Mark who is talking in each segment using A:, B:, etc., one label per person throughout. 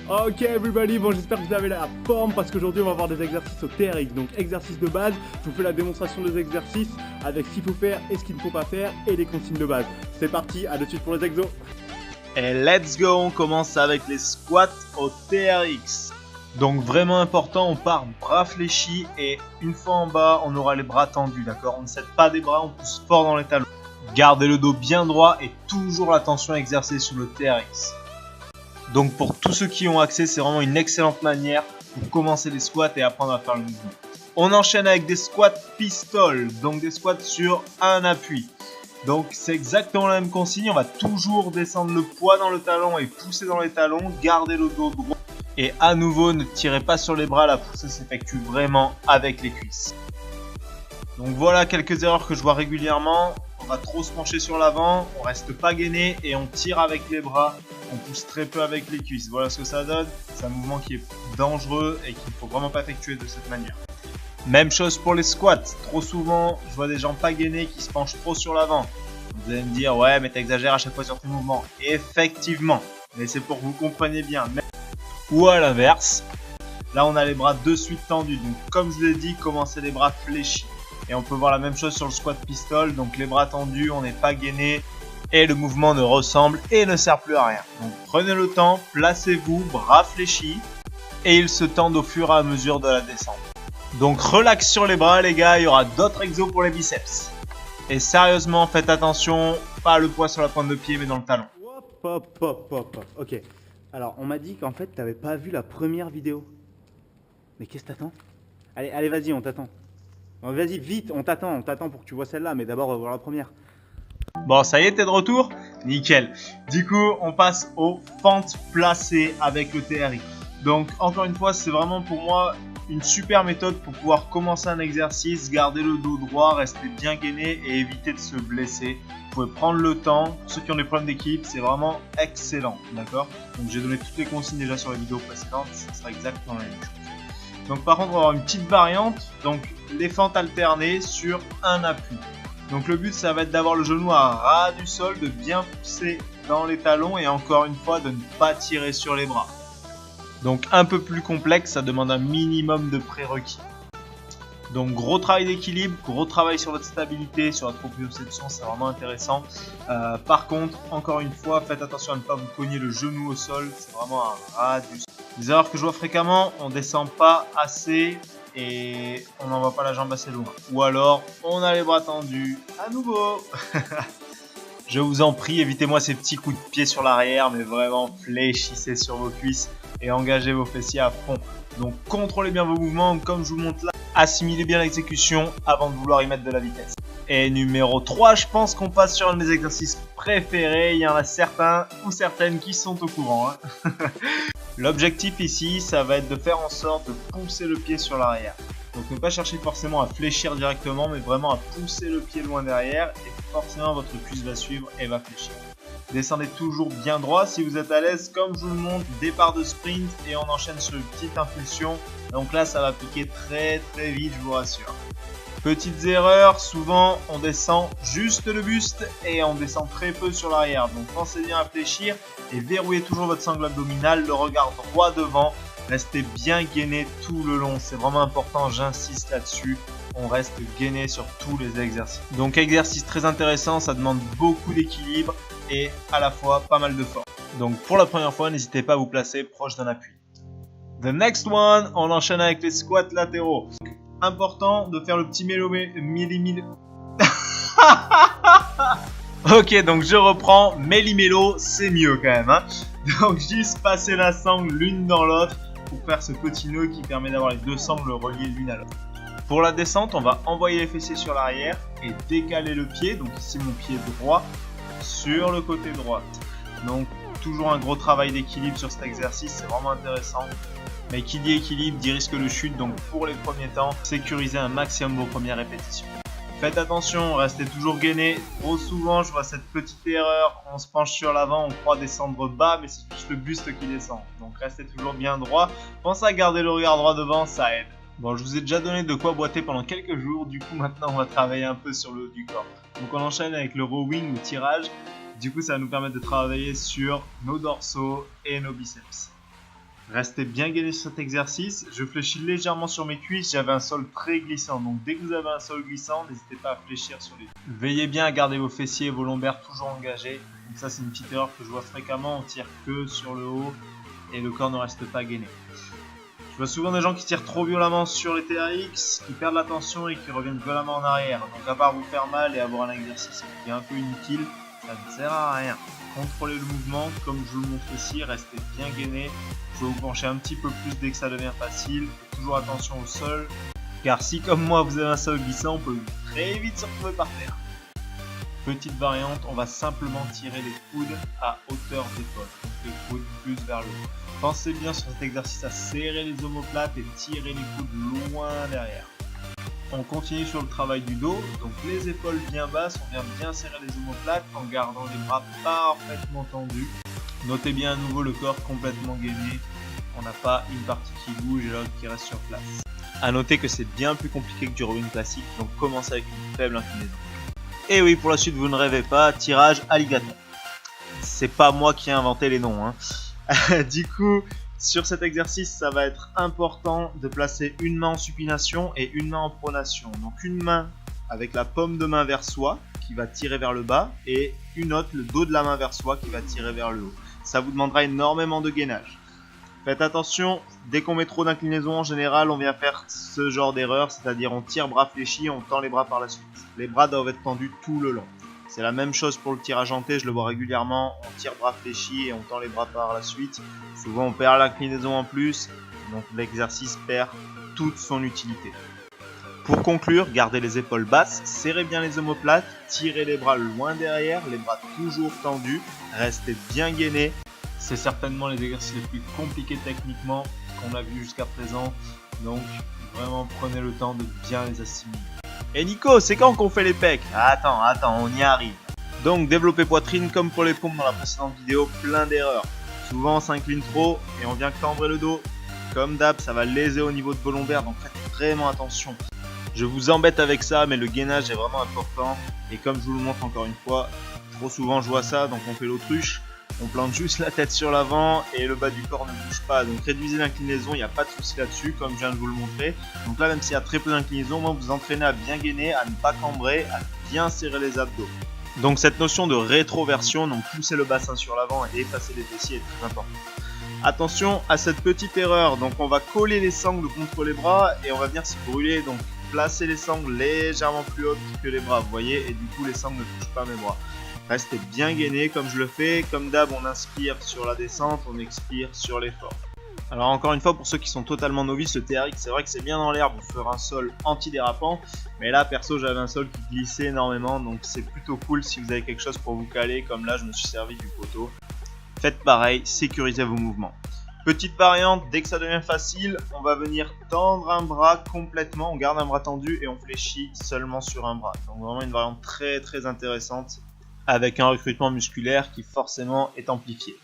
A: Ok everybody, bon j'espère que vous avez la forme parce qu'aujourd'hui on va voir des exercices au TRX. Donc exercice de base, je vous fais la démonstration des exercices avec ce qu'il faut faire et ce qu'il ne faut pas faire et les consignes de base. C'est parti, à de suite pour les exos.
B: Et let's go, on commence avec les squats au TRX. Donc vraiment important, on part bras fléchis et une fois en bas, on aura les bras tendus, d'accord? On ne cède pas des bras, on pousse fort dans les talons. Gardez le dos bien droit et toujours la tension exercée sur le TRX. Donc pour tous ceux qui ont accès, c'est vraiment une excellente manière pour commencer les squats et apprendre à faire le mouvement. On enchaîne avec des squats pistoles, donc des squats sur un appui. Donc c'est exactement la même consigne, on va toujours descendre le poids dans le talon et pousser dans les talons, garder le dos droit. Et à nouveau, ne tirez pas sur les bras, la poussée s'effectue vraiment avec les cuisses. Donc voilà quelques erreurs que je vois régulièrement. On va trop se pencher sur l'avant, on reste pas gainé et on tire avec les bras. On pousse très peu avec les cuisses. Voilà ce que ça donne. C'est un mouvement qui est dangereux et qu'il ne faut vraiment pas effectuer de cette manière. Même chose pour les squats. Trop souvent, je vois des gens pas gainés qui se penchent trop sur l'avant. Vous allez me dire, ouais, mais t'exagères à chaque fois sur tes mouvements. Effectivement. Mais c'est pour que vous compreniez bien. Ou à l'inverse. Là, on a les bras de suite tendus. Donc, comme je vous l'ai dit, commencez les bras fléchis. Et on peut voir la même chose sur le squat pistol. Donc, les bras tendus, on n'est pas gainé. Et le mouvement ne ressemble et ne sert plus à rien. Donc prenez le temps, placez-vous, bras fléchis, et ils se tendent au fur et à mesure de la descente. Donc relax sur les bras les gars, il y aura d'autres exos pour les biceps. Et sérieusement, faites attention, pas le poids sur la pointe de pied mais dans le talon.
A: Hop. Ok, alors on m'a dit qu'en fait t'avais pas vu la première vidéo. Mais qu'est-ce que t'attends? Allez vas-y, on t'attend. Vas-y vite, on t'attend pour que tu vois celle-là, mais d'abord on va voir la première.
B: Bon, ça y est, t'es de retour? Nickel. Du coup, on passe aux fentes placées avec le TRX. Donc, encore une fois, c'est vraiment pour moi une super méthode pour pouvoir commencer un exercice, garder le dos droit, rester bien gainé et éviter de se blesser. Vous pouvez prendre le temps. Pour ceux qui ont des problèmes d'équilibre, c'est vraiment excellent, d'accord? Donc, j'ai donné toutes les consignes déjà sur les vidéos précédentes, ça sera exactement la même chose. Donc, par contre, on va avoir une petite variante. Donc, les fentes alternées sur un appui. Donc le but ça va être d'avoir le genou à ras du sol, de bien pousser dans les talons et encore une fois de ne pas tirer sur les bras. Donc un peu plus complexe, ça demande un minimum de prérequis. Donc gros travail d'équilibre, gros travail sur votre stabilité, sur votre proprioception, c'est vraiment intéressant. Par contre, encore une fois, faites attention à ne pas vous cogner le genou au sol, c'est vraiment à ras du sol. Les erreurs que je vois fréquemment, on descend pas assez et on n'envoie pas la jambe assez loin. Ou alors, on a les bras tendus à nouveau. Je vous en prie, évitez-moi ces petits coups de pied sur l'arrière, mais vraiment fléchissez sur vos cuisses et engagez vos fessiers à fond. Donc contrôlez bien vos mouvements, comme je vous montre là. Assimilez bien l'exécution avant de vouloir y mettre de la vitesse. Et numéro 3, je pense qu'on passe sur un de mes exercices préférés. Il y en a certains ou certaines qui sont au courant. L'objectif ici, ça va être de faire en sorte de pousser le pied sur l'arrière. Donc ne pas chercher forcément à fléchir directement, mais vraiment à pousser le pied loin derrière. Et forcément, votre cuisse va suivre et va fléchir. Descendez toujours bien droit si vous êtes à l'aise, comme je vous le montre, départ de sprint et on enchaîne sur une petite impulsion. Donc là, ça va piquer très vite, je vous rassure. Petites erreurs, souvent on descend juste le buste et on descend très peu sur l'arrière. Donc pensez bien à fléchir et verrouillez toujours votre sangle abdominale, le regard droit devant. Restez bien gainé tout le long, c'est vraiment important, j'insiste là-dessus. On reste gainé sur tous les exercices. Donc exercice très intéressant, ça demande beaucoup d'équilibre et à la fois pas mal de force. Donc pour la première fois, n'hésitez pas à vous placer proche d'un appui. The next one, on enchaîne avec les squats latéraux. Important de faire le petit Ok, donc je reprends, méli-mélo, c'est mieux quand même. Donc juste passer la sangle l'une dans l'autre pour faire ce petit nœud qui permet d'avoir les deux sangles reliées l'une à l'autre. Pour la descente, on va envoyer les fessiers sur l'arrière et décaler le pied, donc ici mon pied droit, sur le côté droit. Donc toujours un gros travail d'équilibre sur cet exercice, c'est vraiment intéressant. Mais qui dit équilibre dit risque de chute, donc pour les premiers temps, sécurisez un maximum vos premières répétitions. Faites attention, restez toujours gainé. Trop souvent, je vois cette petite erreur, on se penche sur l'avant, on croit descendre bas, mais c'est juste le buste qui descend. Donc restez toujours bien droit. Pensez à garder le regard droit devant, ça aide. Bon, je vous ai déjà donné de quoi boiter pendant quelques jours, du coup maintenant on va travailler un peu sur le haut du corps. Donc on enchaîne avec le rowing ou tirage. Du coup, ça va nous permettre de travailler sur nos dorsaux et nos biceps. Restez bien gainé sur cet exercice. Je fléchis légèrement sur mes cuisses, j'avais un sol très glissant. Donc dès que vous avez un sol glissant, n'hésitez pas à fléchir sur les cuisses. Veillez bien à garder vos fessiers et vos lombaires toujours engagés. Donc ça c'est une petite erreur que je vois fréquemment, on tire que sur le haut et le corps ne reste pas gainé. Je vois souvent des gens qui tirent trop violemment sur les TRX, qui perdent la tension et qui reviennent violemment en arrière. Donc à part vous faire mal et avoir un exercice qui est un peu inutile, ça ne sert à rien. Contrôlez le mouvement comme je vous le montre ici, restez bien gainé. Je vais vous pencher un petit peu plus dès que ça devient facile. Toujours attention au sol, car si comme moi vous avez un sol glissant, on peut très vite se retrouver par terre. Petite variante, on va simplement tirer les coudes à hauteur d'épaule. Les coudes plus vers le haut. Pensez bien sur cet exercice à serrer les omoplates et tirer les coudes loin derrière. On continue sur le travail du dos, donc les épaules bien basses, on vient bien serrer les omoplates en gardant les bras parfaitement tendus. Notez bien à nouveau le corps complètement gainé, on n'a pas une partie qui bouge et l'autre qui reste sur place. A noter que c'est bien plus compliqué que du rowing classique, donc commencez avec une faible inclinaison. Et oui, pour la suite, vous ne rêvez pas, tirage alligator. C'est pas moi qui ai inventé les noms, hein. Du coup, sur cet exercice, ça va être important de placer une main en supination et une main en pronation. Donc une main avec la paume de main vers soi, qui va tirer vers le bas, et une autre, le dos de la main vers soi, qui va tirer vers le haut. Ça vous demandera énormément de gainage. Faites attention, dès qu'on met trop d'inclinaison, en général, on vient faire ce genre d'erreur, c'est-à-dire on tire bras fléchis, on tend les bras par la suite. Les bras doivent être tendus tout le long. C'est la même chose pour le tirage en T, je le vois régulièrement, on tire bras fléchis et on tend les bras par la suite. Souvent on perd l'inclinaison en plus, donc l'exercice perd toute son utilité. Pour conclure, gardez les épaules basses, serrez bien les omoplates, tirez les bras loin derrière, les bras toujours tendus, restez bien gainés. C'est certainement les exercices les plus compliqués techniquement qu'on a vu jusqu'à présent, donc vraiment prenez le temps de bien les assimiler. Et Nico, c'est quand qu'on fait les pecs? Attends, on y arrive. Donc développer poitrine comme pour les pompes dans la précédente vidéo, plein d'erreurs. Souvent on s'incline trop et on vient cambrer le dos. Comme d'hab, ça va léser au niveau de vos lombaires, donc faites vraiment attention. Je vous embête avec ça, mais le gainage est vraiment important. Et comme je vous le montre encore une fois, trop souvent je vois ça, donc on fait l'autruche. On plante juste la tête sur l'avant et le bas du corps ne bouge pas. Donc réduisez l'inclinaison, il n'y a pas de souci là-dessus, comme je viens de vous le montrer. Donc là, même s'il y a très peu d'inclinaison, moi vous entraînez à bien gainer, à ne pas cambrer, à bien serrer les abdos. Donc cette notion de rétroversion, donc pousser le bassin sur l'avant et effacer les fessiers est très important. Attention à cette petite erreur, donc on va coller les sangles contre les bras et on va venir se brûler. Donc placez les sangles légèrement plus hautes que les bras, vous voyez, et du coup les sangles ne touchent pas mes bras. Restez bien gainé comme je le fais. Comme d'hab, on inspire sur la descente, on expire sur l'effort. Alors encore une fois, pour ceux qui sont totalement novices, le TRX, c'est vrai que c'est bien dans l'air pour faire un sol antidérapant. Mais là, perso, j'avais un sol qui glissait énormément. Donc c'est plutôt cool si vous avez quelque chose pour vous caler. Comme là, je me suis servi du poteau. Faites pareil, sécurisez vos mouvements. Petite variante, dès que ça devient facile, on va venir tendre un bras complètement. On garde un bras tendu et on fléchit seulement sur un bras. Donc vraiment une variante très très intéressante, avec un recrutement musculaire qui forcément est amplifié.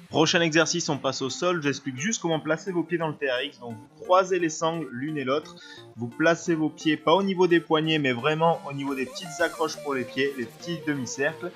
B: Prochain exercice, on passe au sol. J'explique juste comment placer vos pieds dans le TRX. Donc vous croisez les sangles l'une et l'autre. Vous placez vos pieds pas au niveau des poignets, mais vraiment au niveau des petites accroches pour les pieds, les petits demi-cercles.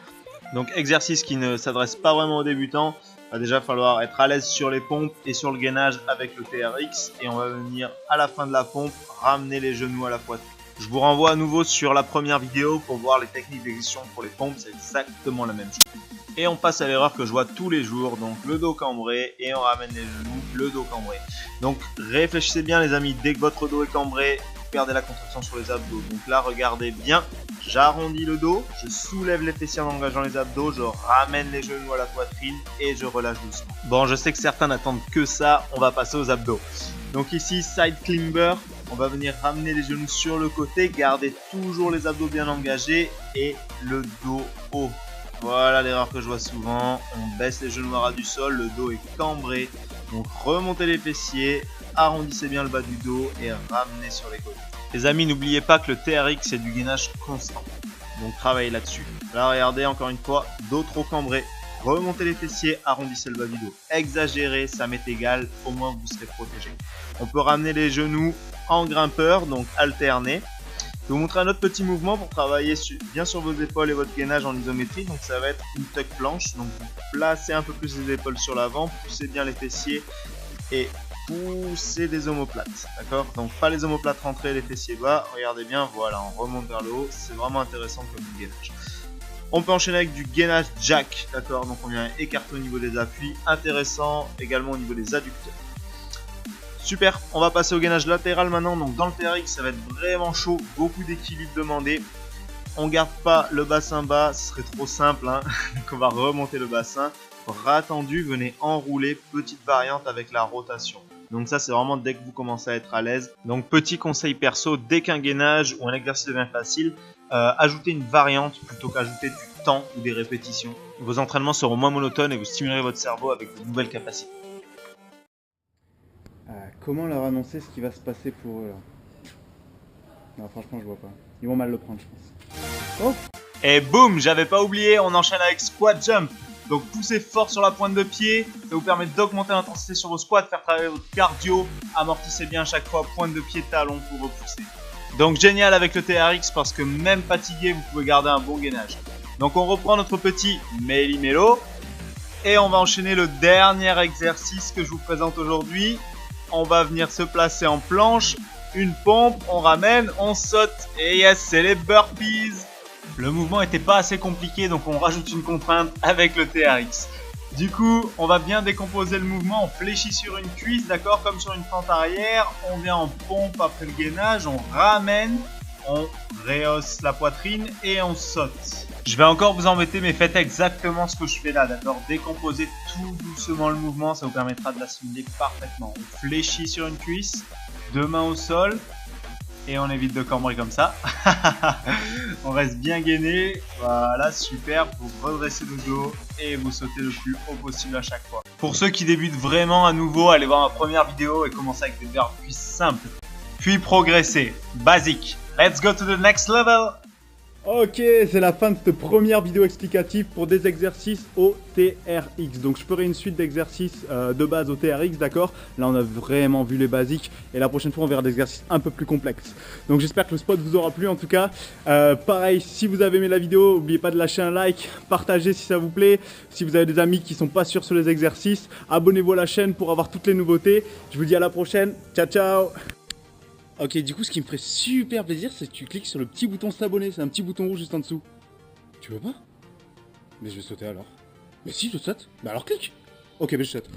B: Donc exercice qui ne s'adresse pas vraiment aux débutants. Il va déjà falloir être à l'aise sur les pompes et sur le gainage avec le TRX. Et on va venir à la fin de la pompe ramener les genoux à la poitrine. Je vous renvoie à nouveau sur la première vidéo pour voir les techniques d'exécution pour les pompes, c'est exactement la même chose. Et on passe à l'erreur que je vois tous les jours, donc le dos cambré et on ramène les genoux, le dos cambré. Donc réfléchissez bien les amis, dès que votre dos est cambré, vous perdez la contraction sur les abdos. Donc là regardez bien, j'arrondis le dos, je soulève les fessiers en engageant les abdos, je ramène les genoux à la poitrine et je relâche doucement. Bon, je sais que certains n'attendent que ça, on va passer aux abdos. Donc ici, side climber, on va venir ramener les genoux sur le côté, garder toujours les abdos bien engagés et le dos haut. Voilà l'erreur que je vois souvent, on baisse les genoux à ras du sol, le dos est cambré. Donc remontez les fessiers, arrondissez bien le bas du dos et ramenez sur les côtés. Les amis, n'oubliez pas que le TRX c'est du gainage constant, donc travaillez là-dessus. Là regardez encore une fois, dos trop cambré. Remontez les fessiers, arrondissez le bas du dos. Exagérez, ça m'est égal, au moins vous serez protégé. On peut ramener les genoux en grimpeur, donc alterner. Je vais vous montrer un autre petit mouvement pour travailler bien sur vos épaules et votre gainage en isométrie. Donc ça va être une tuck planche. Donc vous placez un peu plus les épaules sur l'avant, poussez bien les fessiers et pousser des omoplates, d'accord? Donc pas les omoplates rentrées, les fessiers bas, regardez bien, voilà, on remonte vers le haut, c'est vraiment intéressant comme gainage. On peut enchaîner avec du gainage jack, d'accord? Donc on vient écarter au niveau des appuis, intéressant également au niveau des adducteurs. Super, on va passer au gainage latéral maintenant. Donc dans le TRX, ça va être vraiment chaud, beaucoup d'équilibre demandé. On garde pas le bassin bas, ce serait trop simple, hein. Donc on va remonter le bassin. Bras tendu, venez enrouler, petite variante avec la rotation. Donc ça c'est vraiment dès que vous commencez à être à l'aise. Donc petit conseil perso, dès qu'un gainage ou un exercice devient facile, ajoutez une variante plutôt qu'ajouter du temps ou des répétitions. Vos entraînements seront moins monotones et vous stimulerez votre cerveau avec de nouvelles capacités.
A: Comment leur annoncer ce qui va se passer pour eux là? Non, franchement, je vois pas. Ils vont mal le prendre, je pense. Oh!
B: Et boum, j'avais pas oublié, on enchaîne avec squat jump. Donc poussez fort sur la pointe de pied, ça vous permet d'augmenter l'intensité sur vos squats, faire travailler votre cardio, amortissez bien à chaque fois, pointe de pied, talon pour repousser. Donc génial avec le TRX parce que même fatigué, vous pouvez garder un bon gainage. Donc on reprend notre petit méli-mélo et on va enchaîner le dernier exercice que je vous présente aujourd'hui. On va venir se placer en planche, une pompe, on ramène, on saute et yes, c'est les burpees. Le mouvement n'était pas assez compliqué donc on rajoute une contrainte avec le TRX. Du coup, on va bien décomposer le mouvement, on fléchit sur une cuisse, d'accord, comme sur une fente arrière. On vient en pompe après le gainage, on ramène, on rehausse la poitrine et on saute. Je vais encore vous embêter mais faites exactement ce que je fais là, d'accord. Décomposez tout doucement le mouvement, ça vous permettra de l'assimiler parfaitement. On fléchit sur une cuisse, deux mains au sol et on évite de cambrer comme ça. On reste bien gainé, voilà, super. Vous redressez le dos et vous sautez le plus haut possible à chaque fois. Pour ceux qui débutent vraiment à nouveau, allez voir ma première vidéo et commencez avec des burpees simples. Puis progressez, basique. Let's go to the next level.
A: Ok, c'est la fin de cette première vidéo explicative pour des exercices au TRX. Donc je ferai une suite d'exercices de base au TRX, d'accord? Là on a vraiment vu les basiques et la prochaine fois on verra des exercices un peu plus complexes. Donc j'espère que le spot vous aura plu en tout cas. Pareil, si vous avez aimé la vidéo, n'oubliez pas de lâcher un like, partagez si ça vous plaît. Si vous avez des amis qui sont pas sûrs sur les exercices, abonnez-vous à la chaîne pour avoir toutes les nouveautés. Je vous dis à la prochaine, ciao ciao. Ok, du coup, ce qui me ferait super plaisir, c'est que tu cliques sur le petit bouton s'abonner. C'est un petit bouton rouge juste en dessous. Tu veux pas? Mais je vais sauter alors. Mais si, je saute. Bah alors clique. Ok, mais je saute.